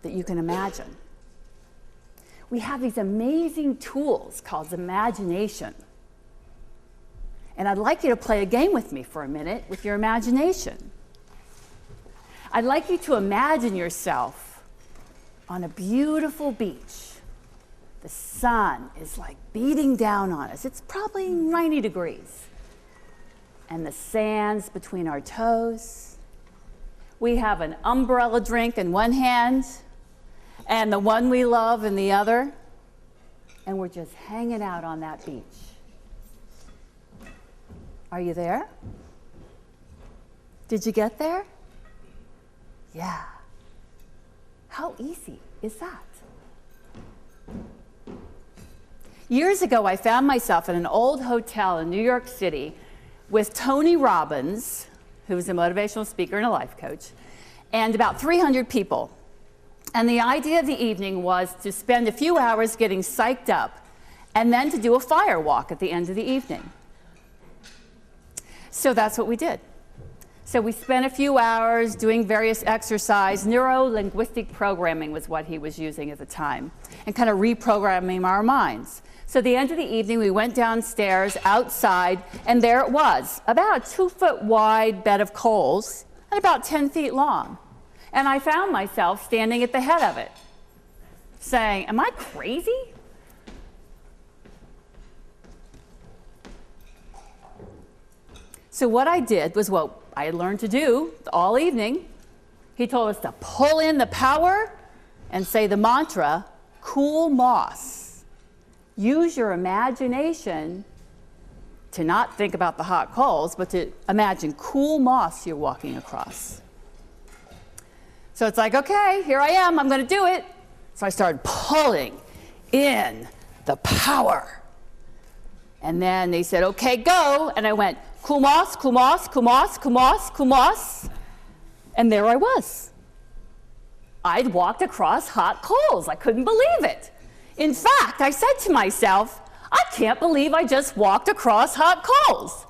that you can imagine. We have these amazing tools called imagination. And I'd like you to play a game with me for a minute with your imagination. I'd like you to imagine yourself on a beautiful beach. The sun is like beating down on us. It's probably 90 degrees. And the sand's between our toes. We have an umbrella drink in one hand and the one we love in the other. And we're just hanging out on that beach. Are you there? Did you get there? Yeah. How easy is that? Years ago, I found myself in an old hotel in New York City with Tony Robbins, who's a motivational speaker and a life coach, and about 300 people. And the idea of the evening was to spend a few hours getting psyched up and then to do a fire walk at the end of the evening. So that's what we did. So we spent a few hours doing various exercise. Neuro-linguistic programming was what he was using at the time, and kind of reprogramming our minds. So at the end of the evening, we went downstairs outside, and there it was, about a 2-foot wide bed of coals and about 10 feet long. And I found myself standing at the head of it, saying, am I crazy? So what I did was what I had learned to do all evening. He told us to pull in the power and say the mantra, cool moss. Use your imagination to not think about the hot coals, but to imagine cool moss you're walking across. So it's like, okay, here I am, I'm going to do it. So I started pulling in the power. And then they said, okay, go. And I went, cool moss, cool moss, cool moss, cool moss, cool moss. And there I was. I'd walked across hot coals. I couldn't believe it. In fact, I said to myself, I can't believe I just walked across hot coals.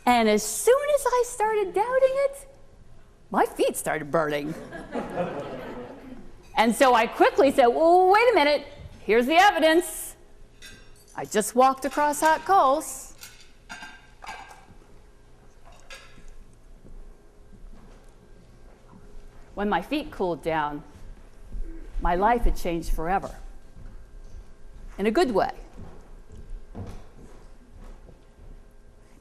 And as soon as I started doubting it, my feet started burning. And so I quickly said, well, wait a minute. Here's the evidence. I just walked across hot coals. When my feet cooled down, my life had changed forever. In a good way.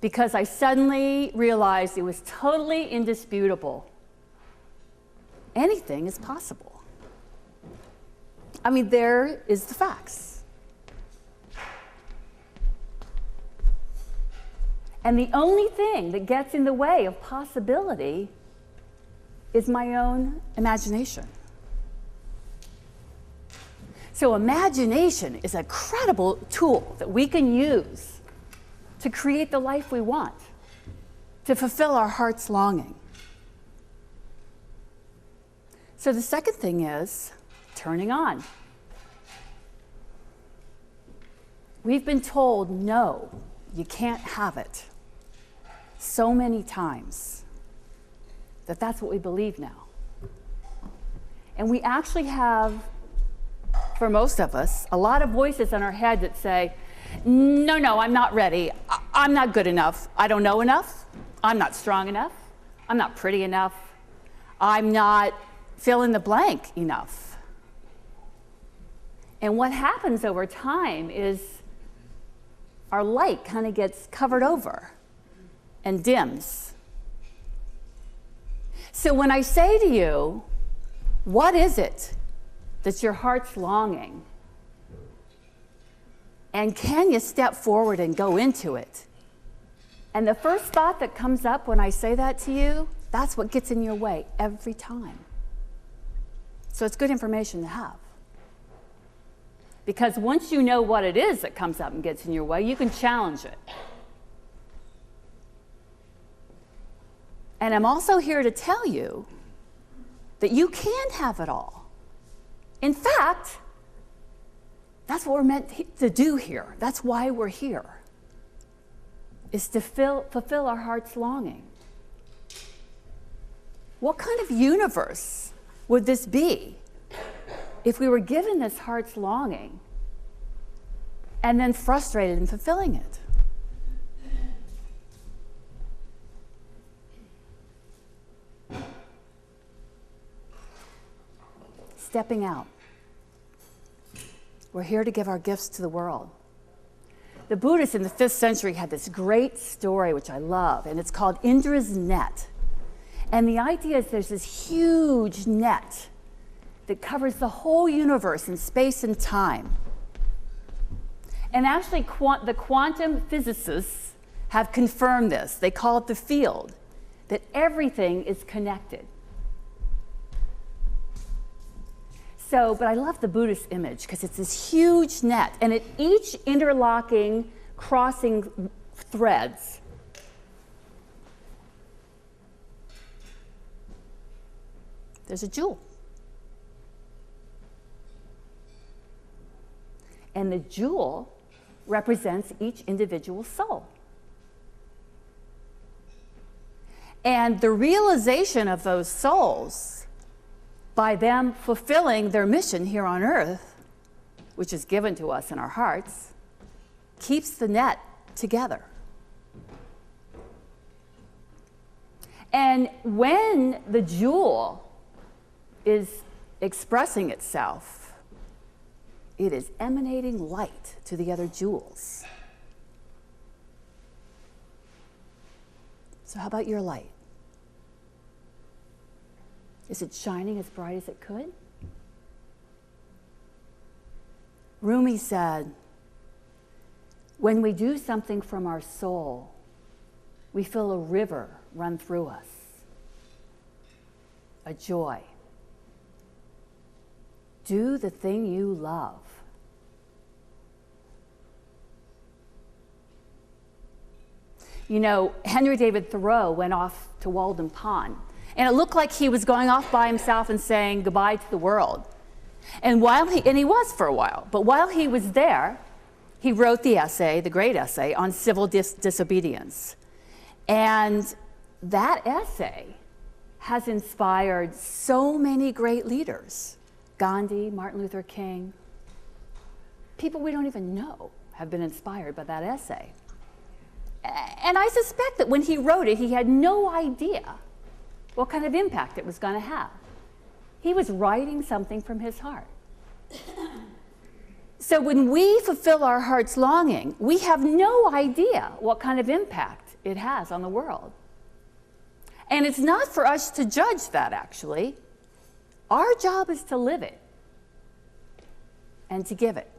Because I suddenly realized it was totally indisputable. Anything is possible. I mean, there is the facts. And the only thing that gets in the way of possibility is my own imagination. So imagination is a credible tool that we can use to create the life we want, to fulfill our heart's longing. So the second thing is turning on. We've been told, no, you can't have it so many times that that's what we believe now. And we actually have, for most of us, a lot of voices in our head that say, no, I'm not ready. I'm not good enough. I don't know enough. I'm not strong enough. I'm not pretty enough. I'm not fill in the blank enough. And what happens over time is our light kind of gets covered over and dims. So when I say to you, what is it that's your heart's longing? And can you step forward and go into it? And the first thought that comes up when I say that to you, that's what gets in your way every time. So it's good information to have. Because once you know what it is that comes up and gets in your way, you can challenge it. And I'm also here to tell you that you can have it all. In fact, that's what we're meant to do here. That's why we're here, is to fulfill our heart's longing. What kind of universe would this be if we were given this heart's longing and then frustrated in fulfilling it? Stepping out. We're here to give our gifts to the world. The Buddhists in the 5th century had this great story, which I love, and it's called Indra's Net. And the idea is there's this huge net that covers the whole universe in space and time. And actually, the quantum physicists have confirmed this. They call it the field, that everything is connected. So, but I love the Buddhist image because it's this huge net, and at each interlocking, crossing threads, there's a jewel. And the jewel represents each individual soul. And the realization of those souls, by them fulfilling their mission here on earth, which is given to us in our hearts, keeps the net together. And when the jewel is expressing itself, it is emanating light to the other jewels. So how about your light? Is it shining as bright as it could? Rumi said, when we do something from our soul, we feel a river run through us, a joy. Do the thing you love. You know, Henry David Thoreau went off to Walden Pond, and it looked like he was going off by himself and saying goodbye to the world. And he was for a while, but while he was there, he wrote the essay, the great essay, on civil disobedience. And that essay has inspired so many great leaders. Gandhi, Martin Luther King, people we don't even know have been inspired by that essay. And I suspect that when he wrote it, he had no idea what kind of impact it was going to have. He was writing something from his heart. So when we fulfill our heart's longing, we have no idea what kind of impact it has on the world. And it's not for us to judge that, actually. Our job is to live it and to give it.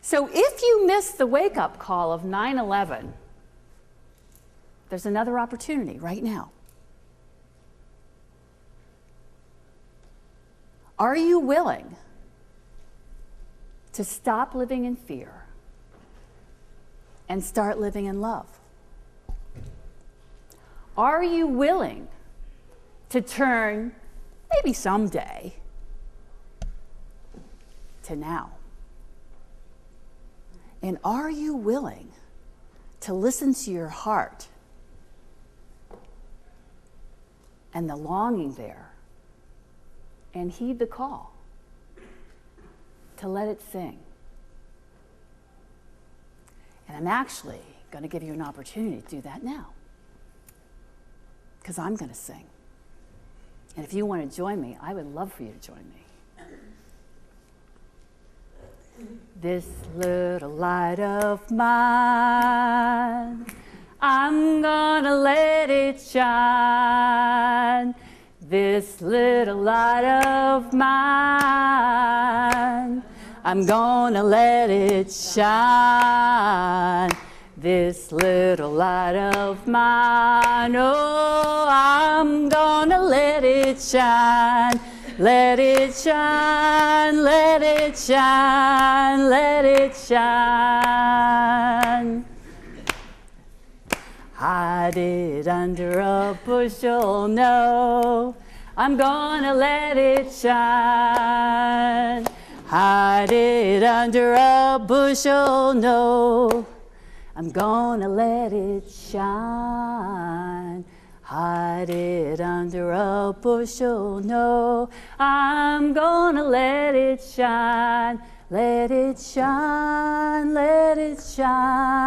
So if you miss the wake-up call of 9/11, there's another opportunity right now. Are you willing to stop living in fear and start living in love? Are you willing to turn, maybe someday, to now? And are you willing to listen to your heart and the longing there and heed the call to let it sing? And I'm actually going to give you an opportunity to do that now, because I'm going to sing. And if you want to join me, I would love for you to join me. This little light of mine, I'm gonna let it shine. This little light of mine, I'm gonna let it shine. This little light of mine, oh, I'm gonna let it shine. Let it shine, let it shine, let it shine. Hide it under a bushel, no, I'm gonna let it shine. Hide it under a bushel, no, I'm gonna let it shine. hide it under a bushel. No, I'm gonna let it shine, let it shine, let it shine.